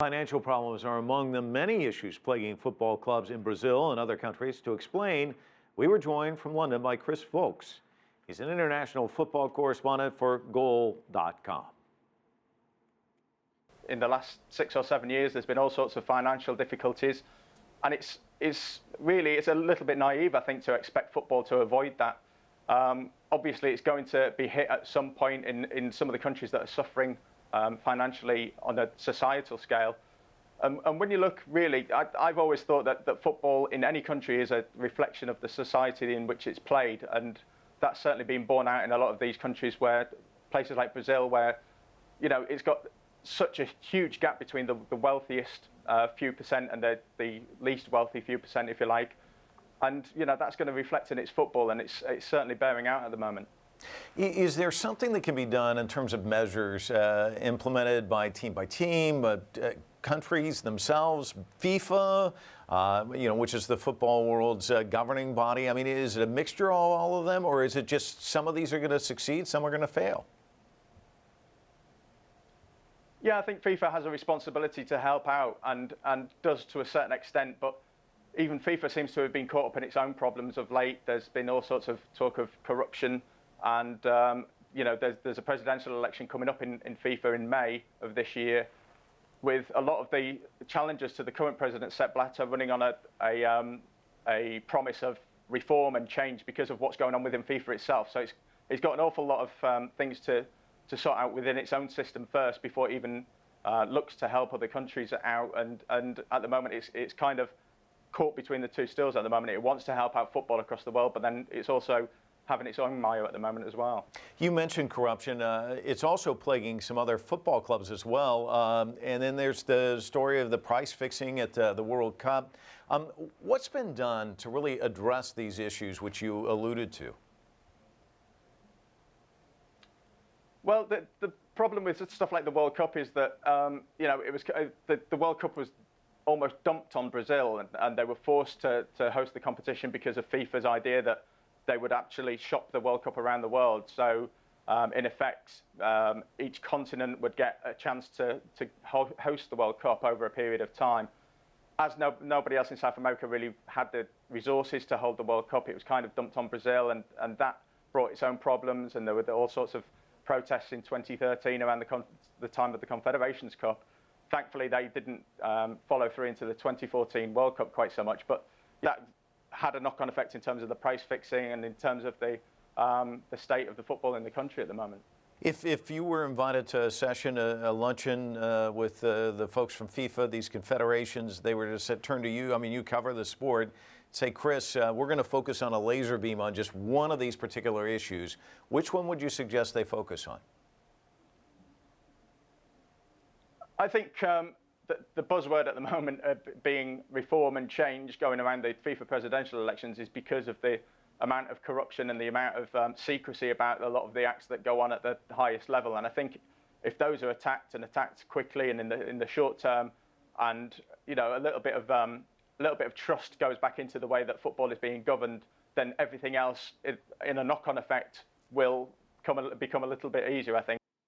Financial problems are among the many issues plaguing football clubs in Brazil and other countries. To explain, we were joined from London by Kris Voakes. He's an international football correspondent for Goal.com. In the last 6 or 7 years, there's been all sorts of financial difficulties, and it's a little bit naive, I think, to expect football to avoid that. Obviously, it's going to be hit at some point in some of the countries that are suffering financially on a societal scale. And when you look, really, I've always thought that football in any country is a reflection of the society in which it's played, and that's certainly been borne out in a lot of these countries, where places like Brazil, where it's got such a huge gap between the wealthiest few percent and the least wealthy few percent, if you like, and that's going to reflect in its football, and it's certainly bearing out at the moment. Is there something that can be done in terms of measures implemented by team, countries themselves, FIFA, which is the football world's governing body? I mean, is it a mixture of all of them, or is it just some of these are going to succeed, some are going to fail? Yeah, I think FIFA has a responsibility to help out and does to a certain extent, but even FIFA seems to have been caught up in its own problems of late. There's been all sorts of talk of corruption, and there's a presidential election coming up in FIFA in May of this year, with a lot of the challengers to the current president, Sepp Blatter, running on a promise of reform and change because of what's going on within FIFA itself. So it's got an awful lot of things to sort out within its own system first before it even looks to help other countries out. And at the moment, it's kind of caught between the two stools at the moment. It wants to help out football across the world, but then it's also having its own mire at the moment as well. You mentioned corruption. It's also plaguing some other football clubs as well. And then there's the story of the price fixing at the World Cup. What's been done to really address these issues which you alluded to? Well, the problem with stuff like the World Cup is that the World Cup was almost dumped on Brazil, and they were forced to host the competition because of FIFA's idea that they would actually shop the World Cup around the world. So, in effect, each continent would get a chance to host the World Cup over a period of time. As nobody else in South America really had the resources to hold the World Cup, it was kind of dumped on Brazil, and that brought its own problems, and there were all sorts of protests in 2013 around the time of the Confederations Cup. Thankfully, they didn't follow through into the 2014 World Cup quite so much, but that had a knock-on effect in terms of the price fixing and in terms of the state of the football in the country at the moment. If you were invited to a session, a luncheon with the folks from FIFA, these confederations, they were to turn to you, I mean, you cover the sport, say, Kris, we're going to focus on a laser beam on just one of these particular issues. Which one would you suggest they focus on? I think the buzzword at the moment being reform and change going around the FIFA presidential elections is because of the amount of corruption and the amount of secrecy about a lot of the acts that go on at the highest level. And I think if those are attacked quickly and in the short term, and a little bit of trust goes back into the way that football is being governed, then everything else in a knock-on effect will become a little bit easier, I think.